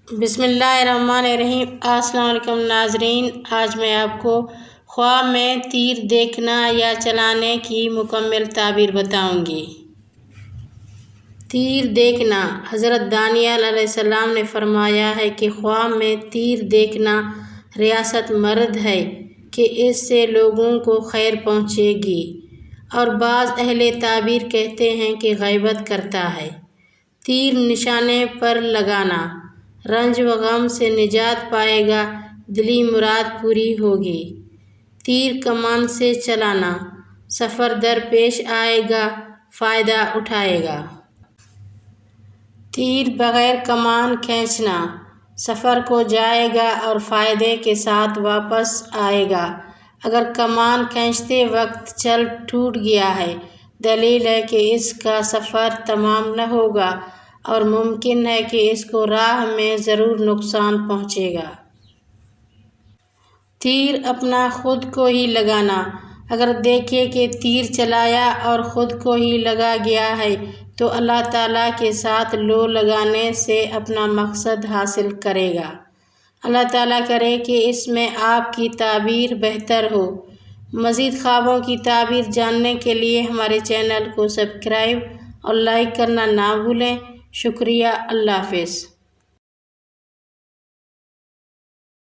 بسم اللہ الرحمن الرحیم۔ السلام علیکم ناظرین، آج میں آپ کو خواب میں تیر دیکھنا یا چلانے کی مکمل تعبیر بتاؤں گی۔ تیر دیکھنا۔ حضرت دانیال علیہ السلام نے فرمایا ہے کہ خواب میں تیر دیکھنا ریاست مرد ہے کہ اس سے لوگوں کو خیر پہنچے گی، اور بعض اہل تعبیر کہتے ہیں کہ غیبت کرتا ہے۔ تیر نشانے پر لگانا، رنج و غم سے نجات پائے گا، دلی مراد پوری ہوگی۔ تیر کمان سے چلانا، سفر درپیش آئے گا، فائدہ اٹھائے گا۔ تیر بغیر کمان کھینچنا، سفر کو جائے گا اور فائدے کے ساتھ واپس آئے گا۔ اگر کمان کھینچتے وقت چل ٹوٹ گیا ہے، دلیل ہے کہ اس کا سفر تمام نہ ہوگا اور ممکن ہے کہ اس کو راہ میں ضرور نقصان پہنچے گا۔ تیر اپنا خود کو ہی لگانا، اگر دیکھے کہ تیر چلایا اور خود کو ہی لگا گیا ہے تو اللہ تعالیٰ کے ساتھ لو لگانے سے اپنا مقصد حاصل کرے گا۔ اللہ تعالیٰ کرے کہ اس میں آپ کی تعبیر بہتر ہو۔ مزید خوابوں کی تعبیر جاننے کے لیے ہمارے چینل کو سبسکرائب اور لائک کرنا نہ بھولیں۔ شکریہ۔ اللہ حافظ۔